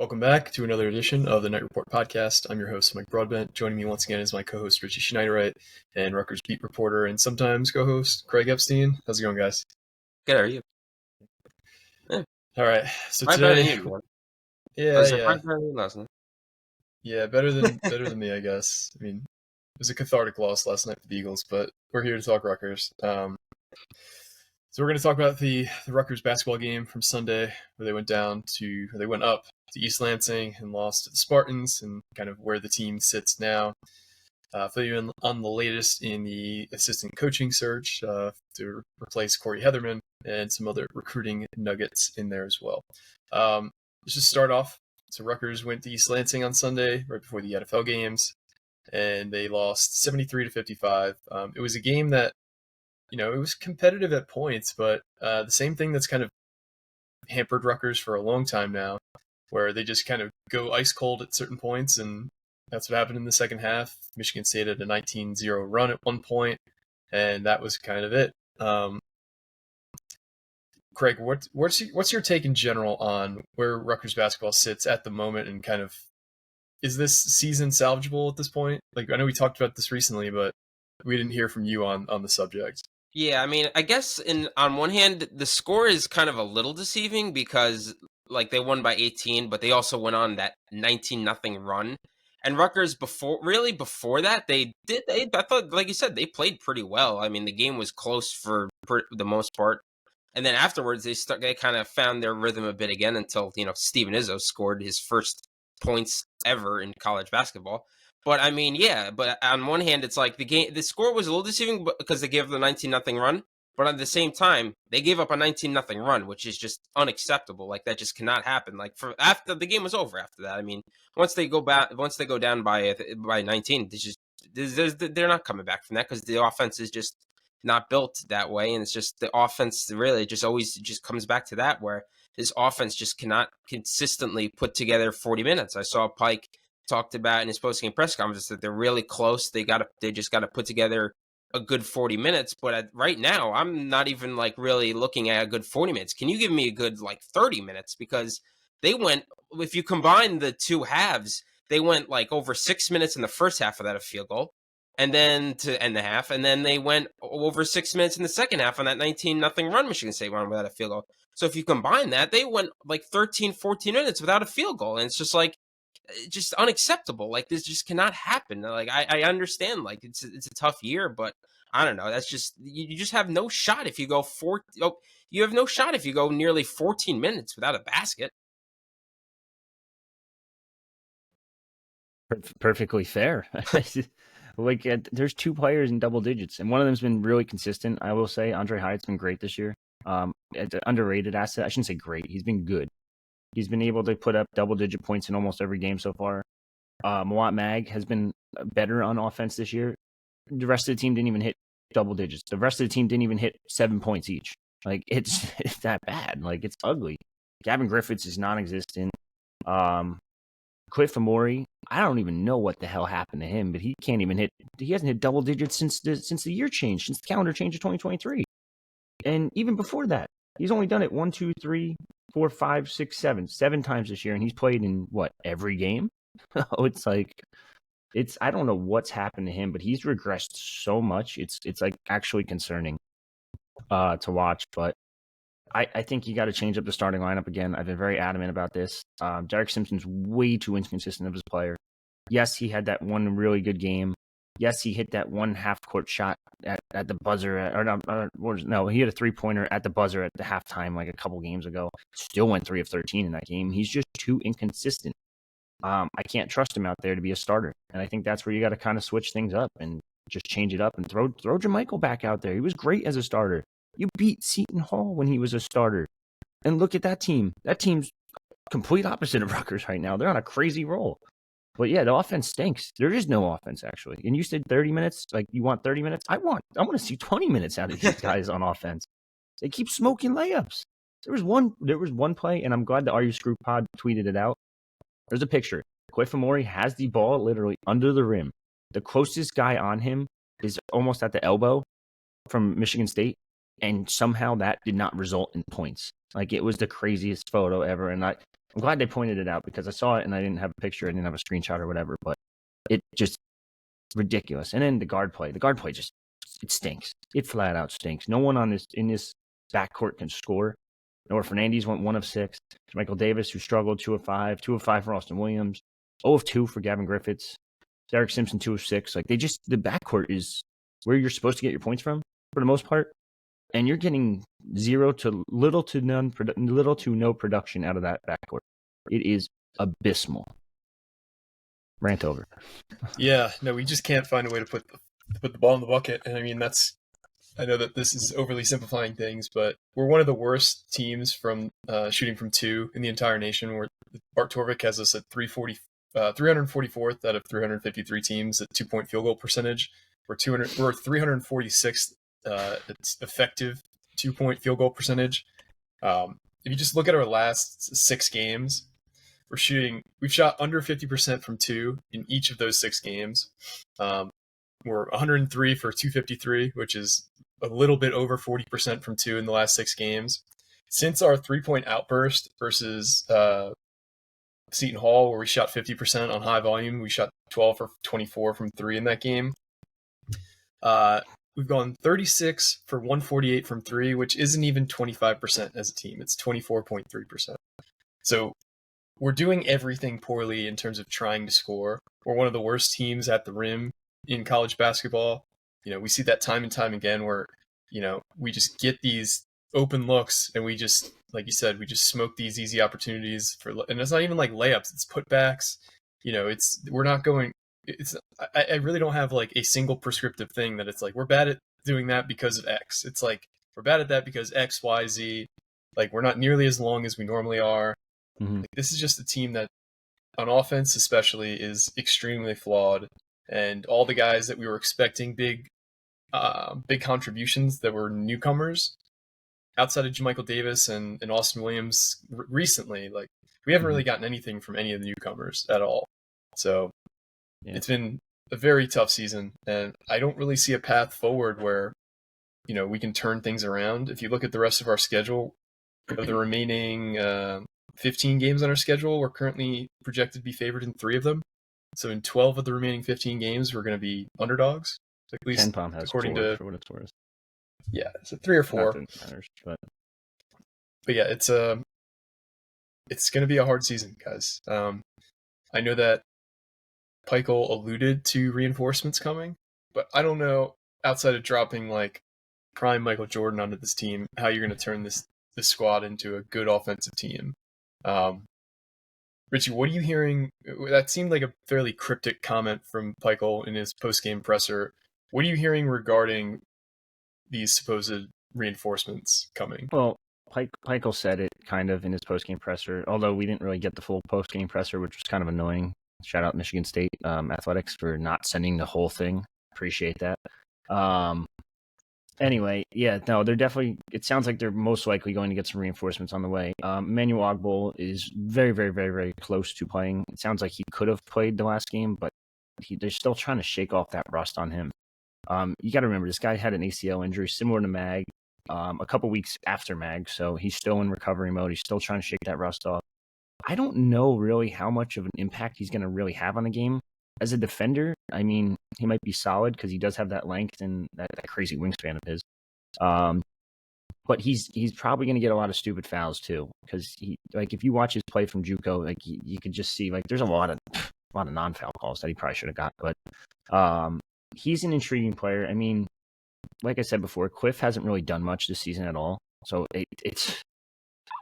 Welcome back to another edition of the Night Report podcast. I'm your host, Mike Broadbent. Joining me once again is my co-host, Richie Schneiderite, and Rutgers beat reporter and sometimes co-host, Craig Epstein. How's it going, guys? Good, how are you? All right, so Probably better today... than you, Yeah, probably better than last night. Yeah, better than me, I guess. I mean, it was a cathartic loss last night for the Eagles, but we're here to talk Rutgers. So we're going to talk about the Rutgers basketball game from Sunday, where they went up to East Lansing and lost to the Spartans, and kind of where the team sits now. Fill you in on the latest in the assistant coaching search to replace Corey Heatherman, and some other recruiting nuggets in there as well. Let's just start off. So Rutgers went to East Lansing on Sunday, right before the NFL games, and they lost 73-55. It was a game that, it was competitive at points, but the same thing that's kind of hampered Rutgers for a long time now, where they just kind of go ice cold at certain points, and that's what happened in the second half. Michigan State had a 19-0 run at one point, and that was kind of it. Craig, what's your take in general on where Rutgers basketball sits at the moment, and kind of, is this season salvageable at this point? Like, I know we talked about this recently, but we didn't hear from you on the subject. Yeah, I mean, I guess on one hand, the score is kind of a little deceiving because like they won by 18, but they also went on that 19-0 run. And Rutgers before that, I thought, like you said, they played pretty well. I mean, the game was close for the most part. And then afterwards, they kind of found their rhythm a bit again until, Steven Izzo scored his first points ever in college basketball. But I mean, yeah, but on one hand, it's like the score was a little deceiving because they gave the 19-0 run. But at the same time, they gave up a 19-0 run, which is just unacceptable. Like, that just cannot happen. Like, after the game was over after that. I mean, once they go down by 19, they're not coming back from that because the offense is just not built that way, and it's just the offense really just always just comes back to that, where this offense just cannot consistently put together 40 minutes. I saw Pike talked about in his post-game press conference that they're really close. They just got to put together a good 40 minutes. But right now, I'm not even like really looking at a good 40 minutes. Can you give me a good like 30 minutes? Because they went, if you combine the two halves, they went like over 6 minutes in the first half without a field goal, and then to end the half, and then they went over 6 minutes in the second half on that 19-0 run Michigan State won without a field goal. So if you combine that, they went like 13, 14 minutes without a field goal, and it's just like, just unacceptable. Like, this just cannot happen. Like, I understand, like, it's a tough year, but I don't know. That's just, you just have no shot if you go you have no shot if you go nearly 14 minutes without a basket. Perfectly fair. Like, there's two players in double digits, and one of them's been really consistent. I will say Andre Hyatt's been great this year. It's an underrated asset. I shouldn't say great. He's been good. He's been able to put up double-digit points in almost every game so far. Mawat Mag has been better on offense this year. The rest of the team didn't even hit double digits. The rest of the team didn't even hit 7 points each. Like, it's that bad. Like, it's ugly. Gavin Griffiths is non-existent. Cliff Amori, I don't even know what the hell happened to him, but he hasn't hit double digits since the year change, since the calendar change of 2023. And even before that, he's only done it 1, 2, 3, 4, 5, 6, 7 times this year, and he's played in every game. It's like, I don't know what's happened to him, but he's regressed so much. It's like actually concerning to watch. But I think you got to change up the starting lineup again. I've been very adamant about this. Derek Simpson's way too inconsistent of his player. Yes, he had that one really good game. Yes, he hit that one half-court shot at the buzzer. He hit a three-pointer at the buzzer at the halftime like a couple games ago. Still went 3 of 13 in that game. He's just too inconsistent. I can't trust him out there to be a starter. And I think that's where you got to kind of switch things up and just change it up and throw Jermichael back out there. He was great as a starter. You beat Seton Hall when he was a starter. And look at that team. That team's complete opposite of Rutgers right now. They're on a crazy roll. But yeah, the offense stinks. There is no offense, actually. And you said 30 minutes? Like, you want 30 minutes? I want to see 20 minutes out of these guys on offense. They keep smoking layups. There was one play, and I'm glad the RU Screw Pod tweeted it out. There's a picture. Cliff Amori has the ball literally under the rim. The closest guy on him is almost at the elbow from Michigan State. and somehow that did not result in points. Like, it was the craziest photo ever, and I'm glad they pointed it out because I saw it and I didn't have a picture, I didn't have a screenshot or whatever, but it just ridiculous. And then the guard play just it stinks. It flat out stinks. No one in this backcourt can score. Noah Fernandes went 1 of 6. Michael Davis, who struggled, 2 of 5. 2 of 5 for Austin Williams. 0 of 2 for Gavin Griffiths. Derek Simpson, 2 of 6. Like, the backcourt is where you're supposed to get your points from for the most part, and you're getting little to no production out of that backcourt. It is abysmal. Rant over. Yeah, no, we just can't find a way to put the ball in the bucket, and I mean I know that this is overly simplifying things, but we're one of the worst teams from shooting from 2 in the entire nation. Where Bart Torvik has us at 344th out of 353 teams at 2-point field goal percentage. We're 346th effective 2-point field goal percentage. If you just look at our last 6 games, we've shot under 50% from 2 in each of those 6 games. We're 103 for 253, which is a little bit over 40% from 2 in the last 6 games. Since our 3-point outburst versus Seton Hall, where we shot 50% on high volume, we shot 12 for 24 from 3 in that game. We've gone 36 for 148 from 3, which isn't even 25% as a team. It's 24.3%. So we're doing everything poorly in terms of trying to score. We're one of the worst teams at the rim in college basketball. We see that time and time again where, we just get these open looks and we just, like you said, we just smoke these easy opportunities and it's not even like layups, it's putbacks. I really don't have like a single prescriptive thing that it's like, we're bad at doing that because of X. It's like, we're bad at that because X, Y, Z. Like, we're not nearly as long as we normally are. Mm-hmm. Like, this is just a team that, on offense especially, is extremely flawed. And all the guys that we were expecting big contributions that were newcomers, outside of Michael Davis and Austin Williams recently, like, we haven't really gotten anything from any of the newcomers at all. So It's been a very tough season, and I don't really see a path forward where, we can turn things around. If you look at the rest of our schedule, of the remaining 15 games on our schedule, we're currently projected to be favored in 3 of them. So in 12 of the remaining 15 games, we're going to be underdogs. At least KenPom has according 4, to, for what it's worth. Yeah, so 3 or 4. Not that it matters, but yeah, it's going to be a hard season, guys. I know that Peichel alluded to reinforcements coming, but I don't know, outside of dropping like prime Michael Jordan onto this team, how you're going to turn this squad into a good offensive team. Richie, what are you hearing? That seemed like a fairly cryptic comment from Peichel in his post-game presser. What are you hearing regarding these supposed reinforcements coming? Well, Peichel said it kind of in his post-game presser, although we didn't really get the full post-game presser, which was kind of annoying. Shout out Michigan State athletics for not sending the whole thing. Appreciate that. Anyway, yeah, no, they're definitely. It sounds like they're most likely going to get some reinforcements on the way. Emmanuel Ogbol is very, very, very, very close to playing. It sounds like he could have played the last game, but they're still trying to shake off that rust on him. You got to remember, this guy had an ACL injury similar to Mag a couple weeks after Mag, so he's still in recovery mode. He's still trying to shake that rust off. I don't know really how much of an impact he's going to really have on the game. As a defender, I mean, he might be solid because he does have that length and that crazy wingspan of his. But he's probably going to get a lot of stupid fouls too, because if you watch his play from JUCO, like you could just see like there's a lot of non-foul calls that he probably should have got. But he's an intriguing player. I mean, like I said before, Cliff hasn't really done much this season at all. So it's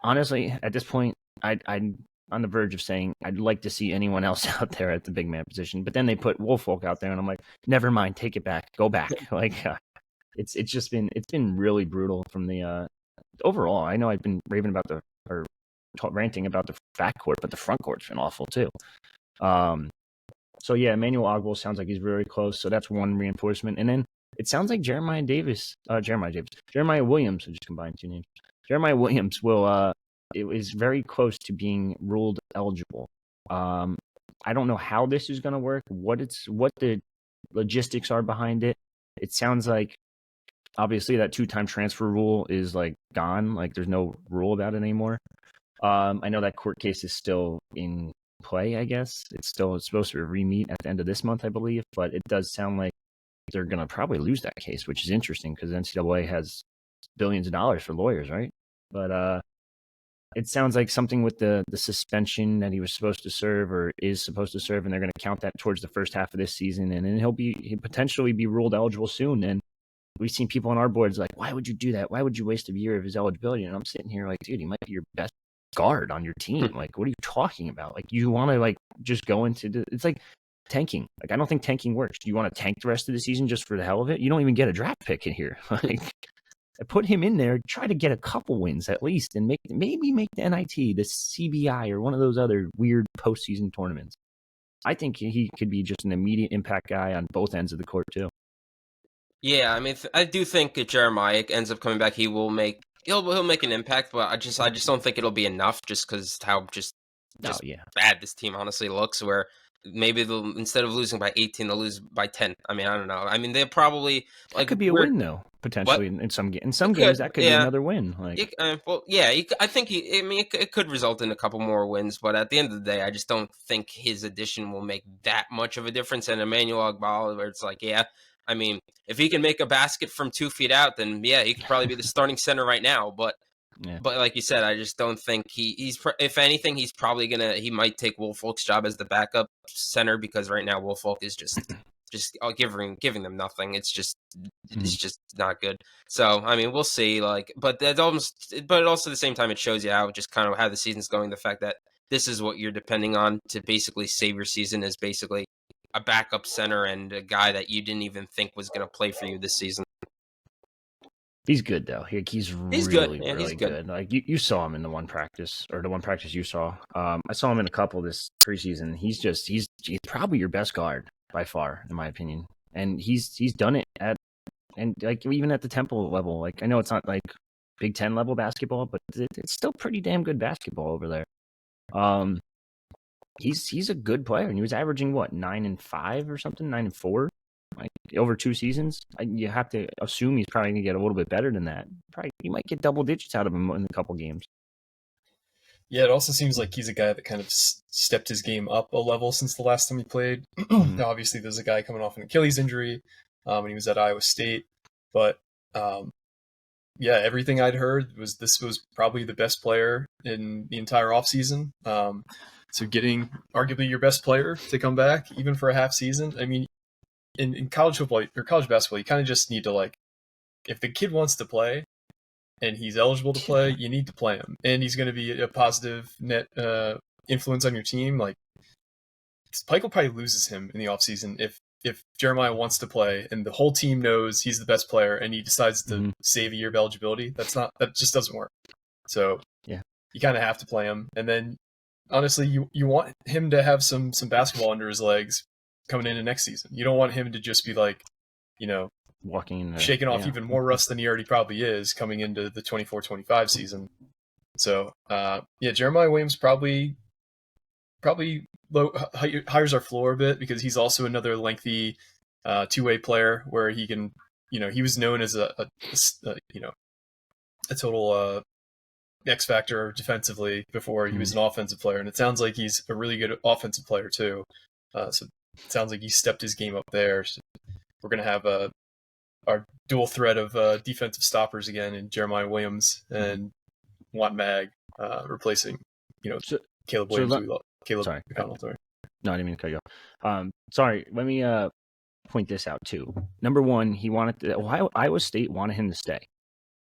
honestly at this point, I'm on the verge of saying I'd like to see anyone else out there at the big man position. But then they put Woolfolk out there, and I'm like, never mind, take it back, go back. It's been really brutal from the overall. I know I've been ranting about the backcourt, but the front court's been awful too. So yeah, Emmanuel Ogbol sounds like he's very close. So that's one reinforcement, and then it sounds like Jeremiah Williams. I just combined 2 names. Jeremiah Williams will it is very close to being ruled eligible. I don't know how this is going to work. What the logistics are behind it. It sounds like Obviously, that 2-time transfer rule is like gone. Like, there's no rule about it anymore. I know that court case is still in play, I guess. It's supposed to re-meet at the end of this month, I believe. But it does sound like they're going to probably lose that case, which is interesting because NCAA has billions of dollars for lawyers, right? But it sounds like something with the suspension that he was supposed to serve or is supposed to serve, and they're going to count that towards the first half of this season, and then he'll potentially be ruled eligible soon. And we've seen people on our boards like, why would you do that? Why would you waste a year of his eligibility? And I'm sitting here like, dude, he might be your best guard on your team. Like, what are you talking about? Like, you want to like just go into it's like tanking. Like, I don't think tanking works. Do you want to tank the rest of the season just for the hell of it? You don't even get a draft pick in here. Like, put him in there, try to get a couple wins at least, and maybe make the NIT, the CBI, or one of those other weird postseason tournaments. I think he could be just an immediate impact guy on both ends of the court too. Yeah, I mean, I do think if Jeremiah ends up coming back, he'll make an impact, but I just don't think it'll be enough, just because how bad this team honestly looks. Where maybe instead of losing by 18, they'll lose by 10. I mean, I don't know. I mean, they probably like it could be a win though, potentially in some games. That could be another win. Like, I think it could result in a couple more wins, but at the end of the day, I just don't think his addition will make that much of a difference. And Emmanuel Agbala, where it's like, I mean, if he can make a basket from 2 feet out, then he could probably be the starting center right now. But like you said, I just don't think he's. If anything, he's probably he might take Woolfolk's job as the backup center, because right now Woolfolk is just giving them nothing. It's just not good. So I mean, we'll see. But also at the same time, it shows you how the season's going. The fact that this is what you're depending on to basically save your season is basically a backup center and a guy that you didn't even think was going to play for you this season. He's good though. He's really good. Like, you saw him in the one practice you saw. I saw him in a couple this preseason. He's probably your best guard by far, in my opinion. And he's done it even at the Temple level. Like, I know it's not like Big Ten level basketball, but it's still pretty damn good basketball over there. He's a good player, and he was averaging 9-5 or something, 9-4, like over 2 seasons. You have to assume he's probably gonna get a little bit better than that. Probably you might get double digits out of him in a couple games. Yeah, it also seems like he's a guy that kind of stepped his game up a level since the last time he played. Now, obviously, there's a guy coming off an Achilles injury, and he was at Iowa State. But everything I'd heard was this was probably the best player in the entire offseason. So getting arguably your best player to come back, even for a half season. I mean, in college football or college basketball, you kind of just need to, if the kid wants to play and he's eligible to play, you need to play him. And he's going to be a positive net influence on your team. Like, Pike will probably loses him in the offseason if Jeremiah wants to play and the whole team knows he's the best player and he decides to save a year of eligibility. That just doesn't work. So you kind of have to play him. And then, honestly, you want him to have some basketball under his legs coming into next season. You don't want him to just be walking in shaking off even more rust than he already probably is coming into the 24-25 season. So Jeremiah Williams probably hires our floor a bit, because he's also another lengthy two-way player where he can, he was known as a total X factor defensively before he was an offensive player, and it sounds like he's a really good offensive player too. So it sounds like he stepped his game up there. So we're gonna have our dual threat of defensive stoppers again in Jeremiah Williams and Watt Mag replacing Caleb Williams. Sorry. No, I didn't mean to cut you off. Sorry. Let me point this out too. Number one, Iowa State wanted him to stay.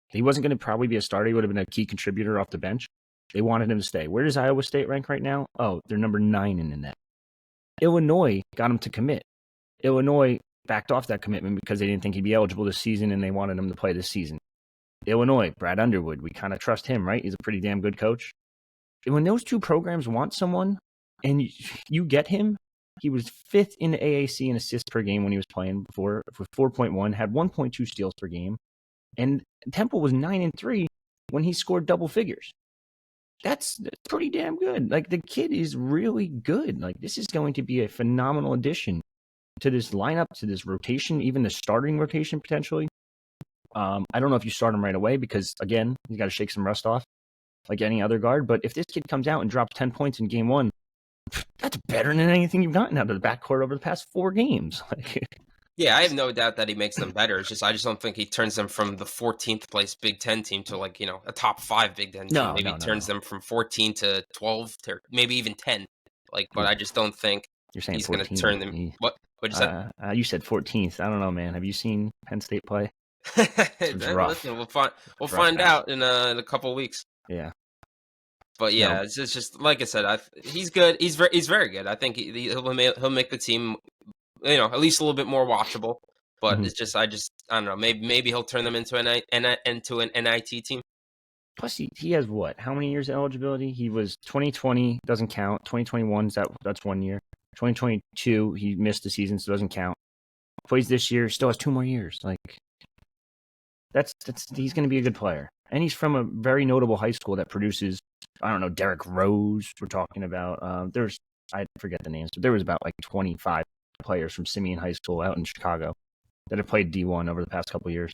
He wasn't going to probably be a starter. He would have been a key contributor off the bench. They wanted him to stay. Where does Iowa State rank right now? Oh, they're number 9 in the net. Illinois got him to commit. Illinois backed off that commitment because they didn't think he'd be eligible this season, and they wanted him to play this season. Illinois, Brad Underwood, we kind of trust him, right? He's a pretty damn good coach. And when those two programs want someone and you get him, he was 5th in the AAC in assists per game when he was playing before, with 4.1, had 1.2 steals per game. And Temple was 9-3 when he scored double figures. That's pretty damn good. Like, the kid is really good. Like, this is going to be a phenomenal addition to this lineup, to this rotation, even the starting rotation potentially. I don't know if you start him right away because, again, you got to shake some rust off like any other guard. But if this kid comes out and drops 10 points in game one, that's better than anything you've gotten out of the backcourt over the past 4 games. Yeah, I have no doubt that he makes them better. It's just I just don't think he turns them from the 14th place Big Ten team to a top 5 Big Ten team. Maybe turns them from 14 to 12 to maybe even 10. But I just don't think you're saying he's going to turn them. What did you say? You said 14th. I don't know, man. Have you seen Penn State play? Listen, we'll find out in a couple of weeks. Yeah. But yeah, it's just like I said. He's good. He's very good. I think he'll make the team, at least a little bit more watchable. But it's just I don't know. Maybe he'll turn them into an NIT team. Plus, he has what? How many years of eligibility? He was 2020 doesn't count. 2021 that's 1 year. 2022 he missed the season, so it doesn't count. Plays this year, still has 2 more years. That's he's going to be a good player, and he's from a very notable high school that produces. I don't know, Derrick Rose. We're talking about. I forget the names, but there was about 25 players from Simeon High School out in Chicago that have played D1 over the past couple of years.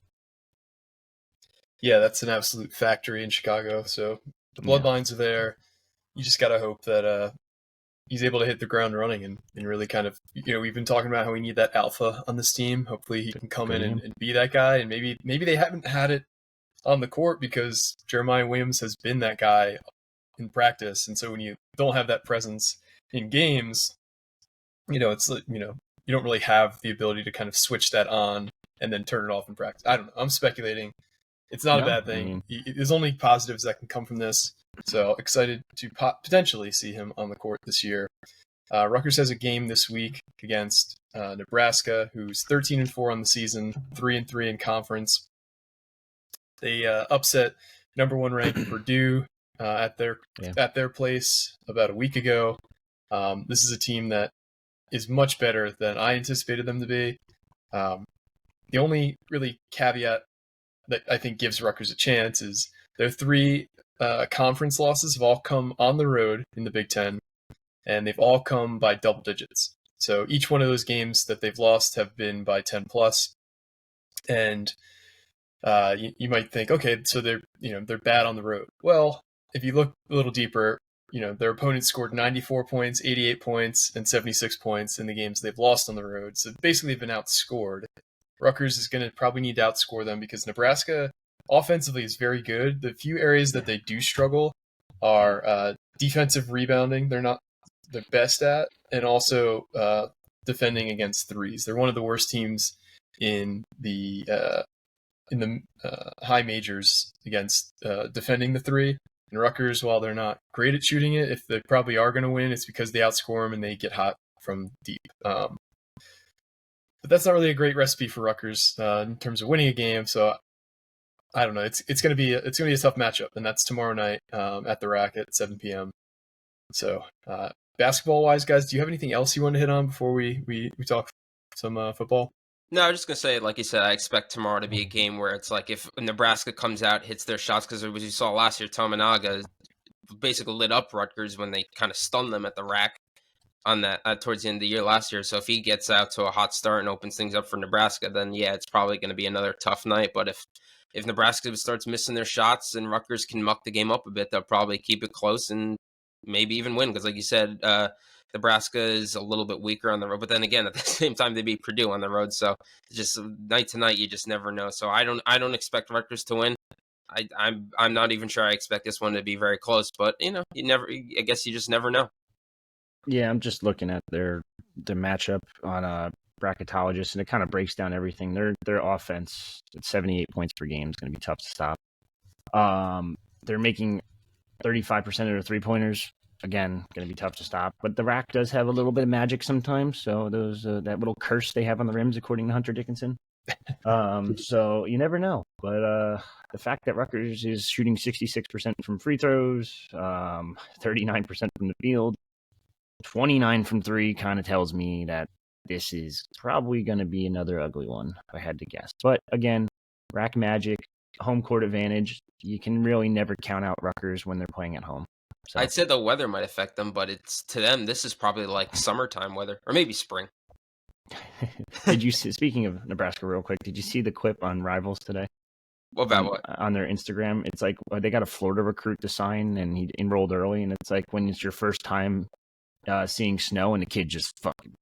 Yeah, that's an absolute factory in Chicago. So the bloodlines are there. You just got to hope that he's able to hit the ground running and really kind of, we've been talking about how we need that alpha on this team. Hopefully he can come in and be that guy. And maybe they haven't had it on the court because Jeremiah Williams has been that guy in practice. And so when you don't have that presence in games, it's you don't really have the ability to kind of switch that on and then turn it off in practice. I don't know. I'm speculating. It's not a bad thing. There's only positives that can come from this. So excited to potentially see him on the court this year. Rutgers has a game this week against Nebraska, who's 13-4 on the season, 3-3 in conference. They upset number 1 ranked Purdue at their place about a week ago. This is a team that is much better than I anticipated them to be. The only really caveat that I think gives Rutgers a chance is their 3 conference losses have all come on the road in the Big Ten, and they've all come by double digits. So each one of those games that they've lost have been by 10 plus. And you might think, okay, so they're bad on the road. Well, if you look a little deeper, their opponents scored 94 points, 88 points, and 76 points in the games they've lost on the road. So basically, they've been outscored. Rutgers is going to probably need to outscore them because Nebraska offensively is very good. The few areas that they do struggle are defensive rebounding. They're not the best at, and also defending against threes. They're one of the worst teams in the high majors against defending the three. And Rutgers, while they're not great at shooting it, if they probably are going to win, it's because they outscore them and they get hot from deep. But that's not really a great recipe for Rutgers in terms of winning a game. So I don't know. It's going to be a tough matchup, and that's tomorrow night at the Rack at 7 p.m. So basketball wise, guys, do you have anything else you want to hit on before we talk some football? No, I was just going to say, like you said, I expect tomorrow to be a game where it's like if Nebraska comes out, hits their shots, because as you saw last year, Tominaga basically lit up Rutgers when they kind of stunned them at the Rack on that towards the end of the year last year. So if he gets out to a hot start and opens things up for Nebraska, then yeah, it's probably going to be another tough night. But if Nebraska starts missing their shots and Rutgers can muck the game up a bit, they'll probably keep it close and maybe even win. Because like you said, Nebraska is a little bit weaker on the road, but then again, at the same time, they beat Purdue on the road. So just night to night, you just never know. So I don't expect Rutgers to win. I'm not even sure I expect this one to be very close, but I guess you just never know. Yeah, I'm just looking at the matchup on Bracketologist, and it kind of breaks down everything. Their offense at 78 points per game is going to be tough to stop. They're making 35% of their 3-pointers. Again, going to be tough to stop. But the Rack does have a little bit of magic sometimes. So those that little curse they have on the rims, according to Hunter Dickinson. So you never know. But the fact that Rutgers is shooting 66% from free throws, 39% from the field, 29 from 3 kind of tells me that this is probably going to be another ugly one, if I had to guess. But again, Rack magic, home court advantage. You can really never count out Rutgers when they're playing at home. So. I'd say the weather might affect them, but it's to them, this is probably like summertime weather, or maybe spring. Did you see, speaking of Nebraska real quick, did you see the clip on Rivals today? What about what? on their Instagram. It's like they got a Florida recruit to sign, and he enrolled early. And it's like when it's your first time seeing snow, and the kid just fucking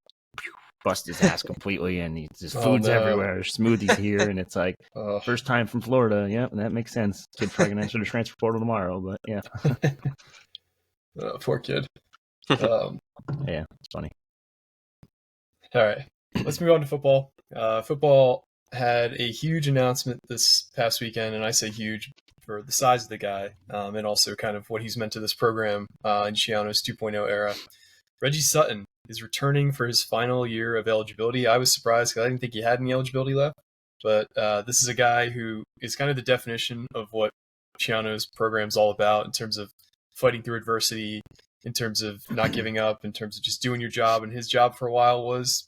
bust his ass completely, and his food's everywhere, smoothies here, and it's like first time from Florida. Yeah, that makes sense. Kid probably gonna enter the transfer portal tomorrow, but yeah. Poor kid. Yeah, it's funny. All right, let's move on to football. Football had a huge announcement this past weekend, and I say huge for the size of the guy, and also kind of what he's meant to this program in Schiano's 2.0 era. Reggie Sutton is returning for his final year of eligibility. I was surprised because I didn't think he had any eligibility left, but this is a guy who is kind of the definition of what Schiano's program is all about in terms of fighting through adversity, in terms of not giving up, in terms of just doing your job. And his job for a while was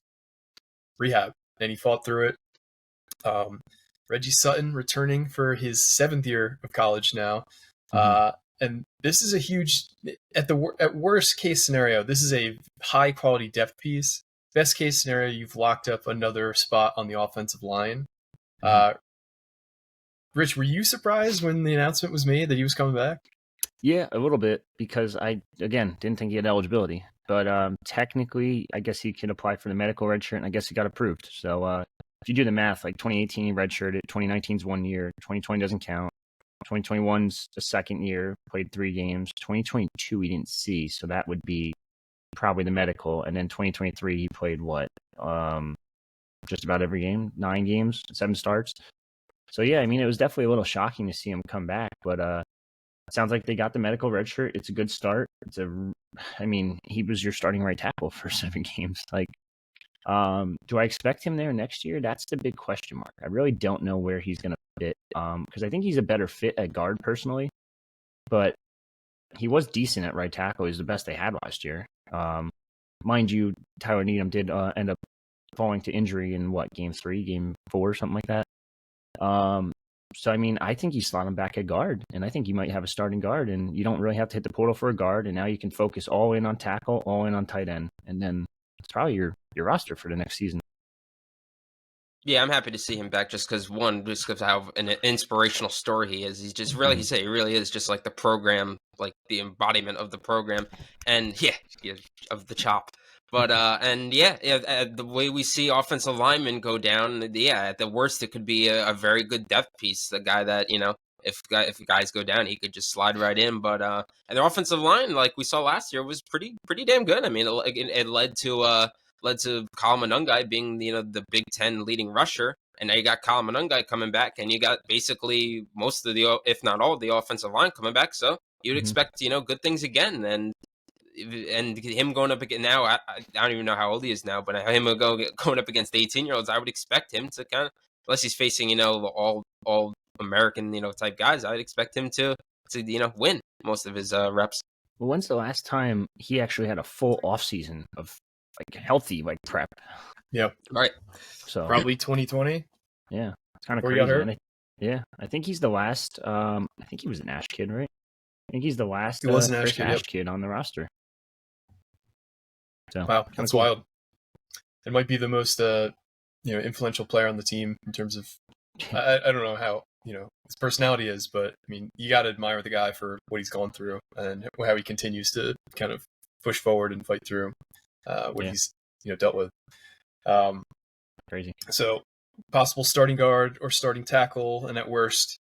rehab, and he fought through it. Reggie Sutton returning for his 7th year of college now. And this is a huge, at worst case scenario, this is a high quality depth piece. Best case scenario, you've locked up another spot on the offensive line. Rich, were you surprised when the announcement was made that he was coming back? Yeah, a little bit, because I, again, didn't think he had eligibility. But technically, I guess he can apply for the medical red shirt, and I guess he got approved. So if you do the math, like 2018 he redshirted, 2019's 1 year, 2020 doesn't count. 2021's the 2nd year, played 3 games. 2022 he didn't see, so that would be probably the medical. And then 2023 he played what? Just about every game, 9 games, 7 starts. So yeah, I mean, it was definitely a little shocking to see him come back, but it sounds like they got the medical red shirt. It's a good start. I mean, he was your starting right tackle for 7 games. Like, do I expect him there next year? That's the big question mark. I really don't know where he's going to fit, because I think he's a better fit at guard personally, but he was decent at right tackle. He's the best they had last year. Mind you, Tyler Needham did end up falling to injury in game 3, game 4, something like that. So, I mean, I think you slot him back at guard, and I think you might have a starting guard, and you don't really have to hit the portal for a guard, and now you can focus all in on tackle, all in on tight end, and then it's probably your roster for the next season. Yeah, I'm happy to see him back just because of how an inspirational story he is. He's just really, he really is just like the program, like the embodiment of the program, and yeah, of the chop. But the way we see offensive linemen go down, at the worst it could be a very good depth piece. The guy that if guys go down, he could just slide right in. But and the offensive line, like we saw last year, was pretty damn good. I mean, it led to Kyle Monungai being the Big Ten leading rusher, and now you got Kyle Monungai coming back, and you got basically most of the, if not all, of the offensive line coming back. So you'd expect good things again, and him going up again now. I don't even know how old he is now, but him going up against 18-year-olds, I would expect him to kind of, unless he's facing all American type guys, I would expect him to win most of his reps. Well, when's the last time he actually had a full offseason of healthy prep? Yep. Right. So probably 2020. Yeah, it's kind of Before crazy. He got hurt? I think he's the last. I think he was an Ash kid, right? I think he's the last. He was an Ash kid on the roster. So, wow, that's cool. Wild. It might be the most influential player on the team in terms of I don't know how his personality is, but I mean, you got to admire the guy for what he's gone through and how he continues to kind of push forward and fight through what he's dealt with. Crazy. So possible starting guard or starting tackle, and at worst,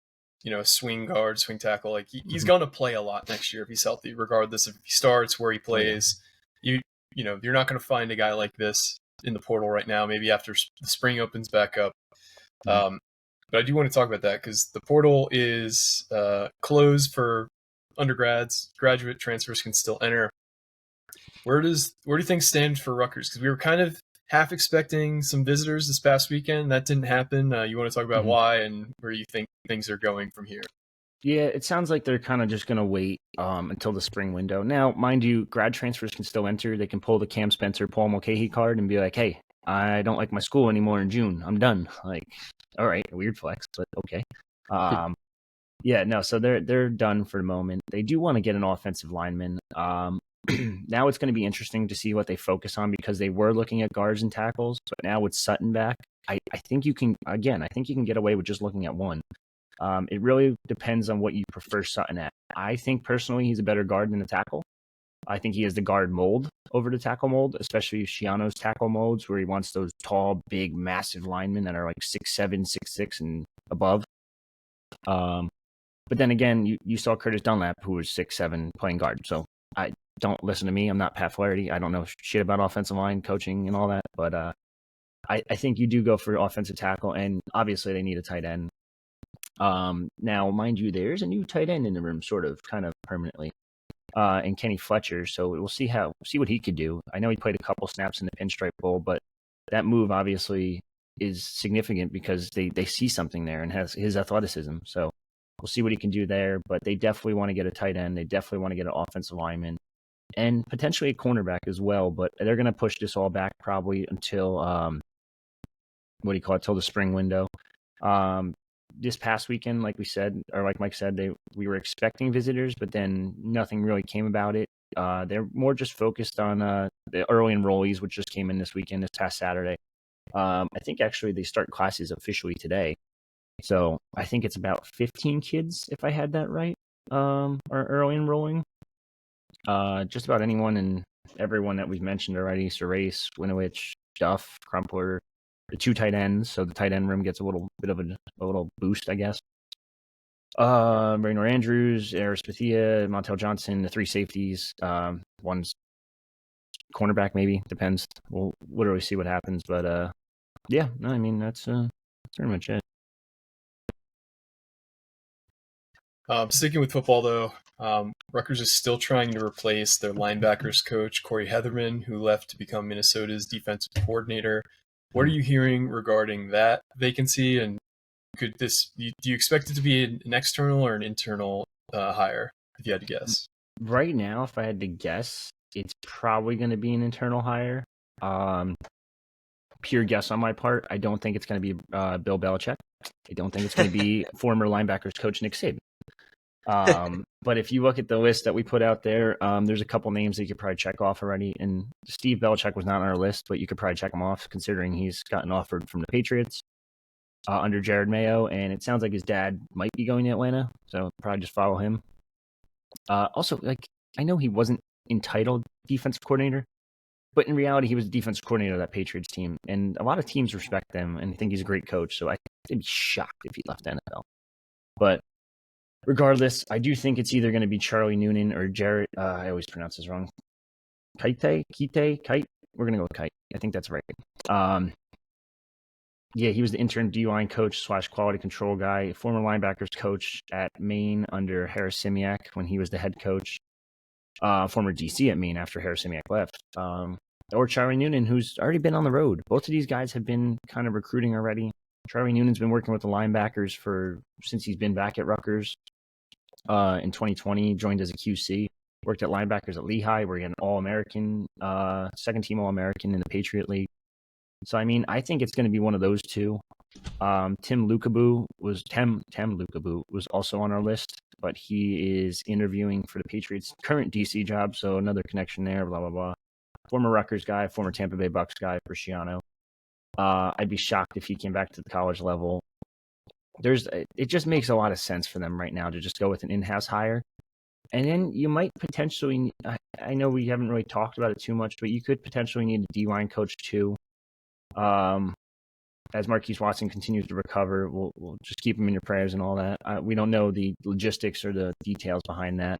swing guard, swing tackle. Like he's going to play a lot next year if he's healthy, regardless if he starts, where he plays. You're not going to find a guy like this in the portal right now. Maybe after the spring opens back up. But I do want to talk about that because the portal is closed for undergrads. Graduate transfers can still enter. Where do things stand for Rutgers? Because we were kind of half expecting some visitors this past weekend. That didn't happen. You want to talk about why and where you think things are going from here? Yeah, it sounds like they're kind of just going to wait until the spring window. Now, mind you, grad transfers can still enter. They can pull the Cam Spencer, Paul Mulcahy card and be like, hey, I don't like my school anymore in June. I'm done. Like, all right, weird flex, but okay. So they're done for the moment. They do want to get an offensive lineman. Now it's going to be interesting to see what they focus on because they were looking at guards and tackles, but now with Sutton back, I think you can get away with just looking at one. It really depends on what you prefer Sutton at. I think personally he's a better guard than a tackle. I think he has the guard mold over the tackle mold, especially Shiano's tackle molds, where he wants those tall, big, massive linemen that are like 6'7", 6'6", and above. But then again, you saw Curtis Dunlap, who was 6'7", playing guard. So I don't listen to me. I'm not Pat Flaherty. I don't know shit about offensive line coaching and all that. But I think you do go for offensive tackle, and obviously they need a tight end. Now, mind you, there's a new tight end in the room, sort of, kind of permanently. And Kenny Fletcher, so we'll see what he could do. I know he played a couple snaps in the Pinstripe Bowl, but that move obviously is significant because they see something there and has his athleticism. So we'll see what he can do there. But they definitely want to get a tight end. They definitely want to get an offensive lineman and potentially a cornerback as well. But they're going to push this all back probably until till the spring window. This past weekend, like we said, or like Mike said, we were expecting visitors, but then nothing really came about it. They're more just focused on the early enrollees, which just came in this past Saturday. I think actually they start classes officially today. So I think it's about 15 kids, if I had that right, are early enrolling. Just about anyone and everyone that we've mentioned already, Serace, Winovich, Duff, Crumpler, the two tight ends, so the tight end room gets a little bit of a little boost, I guess. Raynor Andrews, Aris Bethia, Montel Johnson, the three safeties. One's cornerback, maybe, depends. We'll literally see what happens, but yeah, no, I mean that's pretty much it. Sticking with football, though, Rutgers is still trying to replace their linebackers coach, Corey Heatherman, who left to become Minnesota's defensive coordinator. What are you hearing regarding that vacancy, and do you expect it to be an external or an internal hire, if you had to guess? Right now, if I had to guess, it's probably going to be an internal hire. Pure guess on my part. I don't think it's going to be Bill Belichick. I don't think it's going to be former linebackers coach Nick Saban. But if you look at the list that we put out there, there's a couple names that you could probably check off already. And Steve Belichick was not on our list, but you could probably check him off considering he's gotten offered from the Patriots under Jared Mayo. And it sounds like his dad might be going to Atlanta. So probably just follow him. Also, I know he wasn't entitled defensive coordinator, but in reality, he was the defensive coordinator of that Patriots team. And a lot of teams respect him and think he's a great coach. So I'd be shocked if he left the NFL. But regardless, I do think it's either going to be Charlie Noonan or Jarrett. I always pronounce this wrong. Kite. We're going to go with Kite. I think that's right. Yeah, he was the intern D-line coach / quality control guy, former linebackers coach at Maine under Harris Simiak when he was the head coach. Former DC at Maine after Harris Simiak left. Or Charlie Noonan, who's already been on the road. Both of these guys have been kind of recruiting already. Charlie Noonan's been working with the linebackers since he's been back at Rutgers. In 2020, joined as a QC, worked at linebackers at Lehigh, where he had an All-American, second-team All-American in the Patriot League. So, I mean, I think it's going to be one of those two. Tim Lukabu was also on our list, but he is interviewing for the Patriots' current DC job, so another connection there, blah, blah, blah. Former Rutgers guy, former Tampa Bay Bucks guy, Cristiano. I'd be shocked if he came back to the college level. It just makes a lot of sense for them right now to just go with an in-house hire. And then you might potentially, I know we haven't really talked about it too much, but you could potentially need a D-line coach too. As Marquise Watson continues to recover, we'll just keep him in your prayers and all that. We don't know the logistics or the details behind that,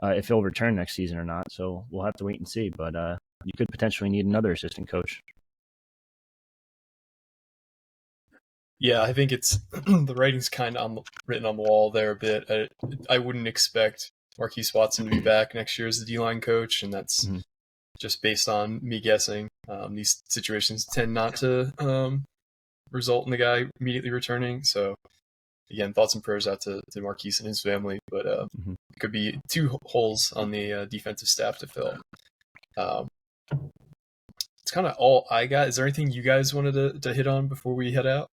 if he'll return next season or not. So we'll have to wait and see. But you could potentially need another assistant coach. Yeah, I think it's the writing's kind of written on the wall there a bit. I wouldn't expect Marquise Watson to be back next year as the D-line coach, and that's just based on me guessing. These situations tend not to result in the guy immediately returning. So, again, thoughts and prayers out to Marquise and his family. But it could be two holes on the defensive staff to fill. It's kind of all I got. Is there anything you guys wanted to hit on before we head out?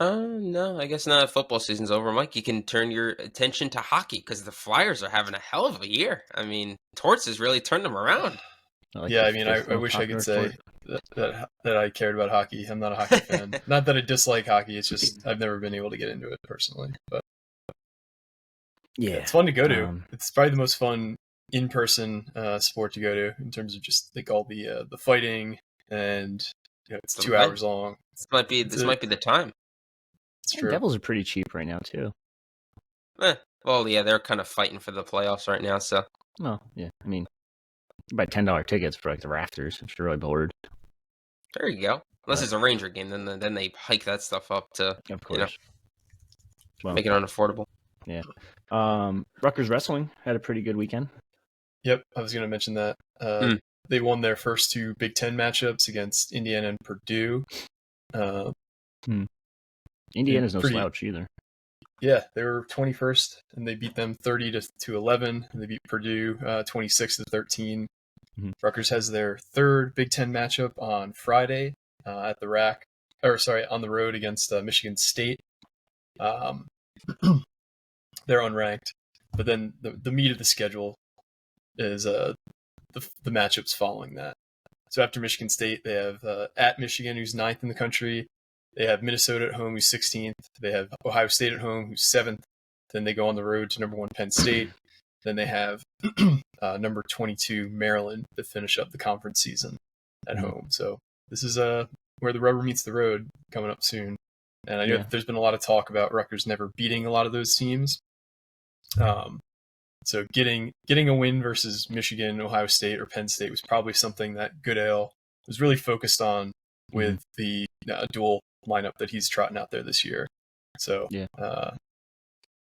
No, I guess not. Football season's over, Mike. You can turn your attention to hockey because the Flyers are having a hell of a year. I mean, Torts has really turned them around. Like Yeah, the I mean, fifth I most wish I could popular say sport. that I cared about hockey. I'm not a hockey fan. Not that I dislike hockey. It's just I've never been able to get into it personally. But yeah, Yeah. it's fun to go to. It's probably the most fun in-person sport to go to in terms of just like all the fighting, and it's So 2 hours long. This might be the time. It's Yeah, true. Devils are pretty cheap right now too. Well, yeah, they're kind of fighting for the playoffs right now. So Well, yeah. I mean, you buy $10 tickets for like the rafters if you're really bored. there you go. Unless it's a Ranger game, then they hike that stuff up to Of course. Well, make it unaffordable. yeah. Rutgers wrestling had a pretty good weekend. Yep, I was going to mention that. They won their first 2 Big Ten matchups against Indiana and Purdue. Indiana's no slouch either. Yeah, they were 21st, and they beat them 30-11. And they beat Purdue 26-13. Mm-hmm. Rutgers has their 3rd Big Ten matchup on Friday at the rack, on the road against Michigan State. They're unranked, but then the meat of the schedule is the matchups following that. So after Michigan State, they have at Michigan, who's 9th in the country. They have Minnesota at home, who's 16th. They have Ohio State at home, who's 7th. Then they go on the road to number 1 Penn State. Then they have number 22 Maryland to finish up the conference season at home. So this is where the rubber meets the road coming up soon. And I know that there's been a lot of talk about Rutgers never beating a lot of those teams. So getting a win versus Michigan, Ohio State, or Penn State was probably something that Goodale was really focused on with the dual lineup that he's trotting out there this year. So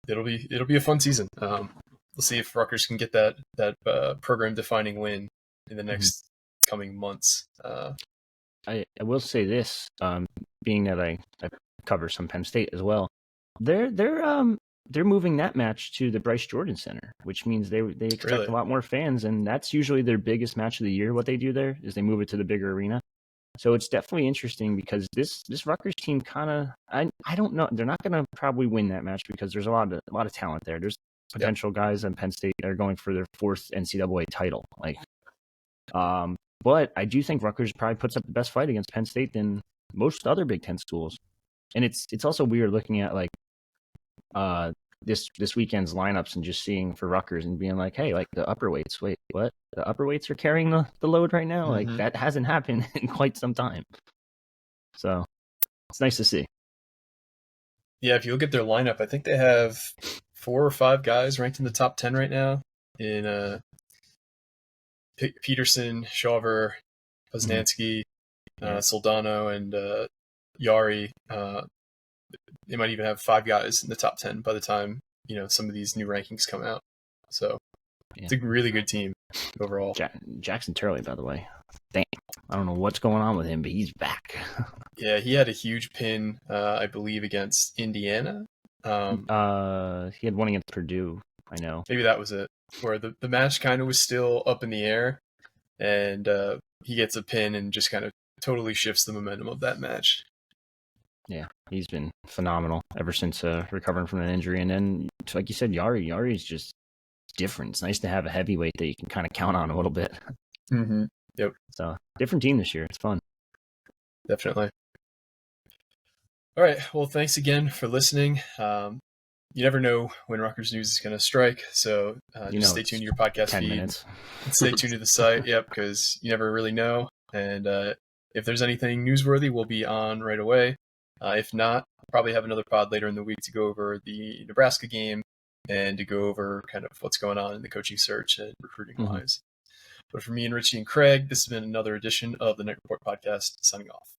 it'll be a fun season. We'll see if Rutgers can get that program defining win in the next coming months. I will say this, being that I cover some Penn State as well, they're moving that match to the Bryce Jordan Center, which means they expect a lot more fans, and that's usually their biggest match of the year. What they do there is they move it to the bigger arena. So it's definitely interesting because this Rutgers team kind of I don't know, they're not going to probably win that match because there's a lot of talent there. There's potential guys in Penn State that are going for their 4th NCAA title. But I do think Rutgers probably puts up the best fight against Penn State than most other Big Ten schools. And it's also weird looking at this weekend's lineups and just seeing for Rutgers and being like, hey, like the upper weights, wait, what? The upper weights are carrying the load right now? Like that hasn't happened in quite some time. So it's nice to see. Yeah, if you look at their lineup, I think they have 4 or 5 guys ranked in the top 10 right now in Peterson, Shawver, Poznansky, Soldano, and Yari. They might even have 5 guys in the top 10 by the time some of these new rankings come out. So it's a really good team overall. Jackson Turley, by the way, damn, I don't know what's going on with him, but he's back. Yeah, he had a huge pin, I believe, against Indiana. He had one against Purdue. I know. Maybe that was it, where the match kind of was still up in the air, and he gets a pin and just kind of totally shifts the momentum of that match. Yeah, he's been phenomenal ever since recovering from an injury. And then, like you said, Yari's just different. It's nice to have a heavyweight that you can kind of count on a little bit. Mm-hmm. Yep. So, different team this year. It's fun. Definitely. All right. Well, thanks again for listening. You never know when Rutgers News is going to strike, so just stay tuned to your podcast 10 feed. minutes. And stay tuned to the site, because you never really know. And if there's anything newsworthy, we'll be on right away. If not, we'll probably have another pod later in the week to go over the Nebraska game and to go over kind of what's going on in the coaching search and recruiting-wise. But for me and Richie and Craig, this has been another edition of the Night Report Podcast, signing off.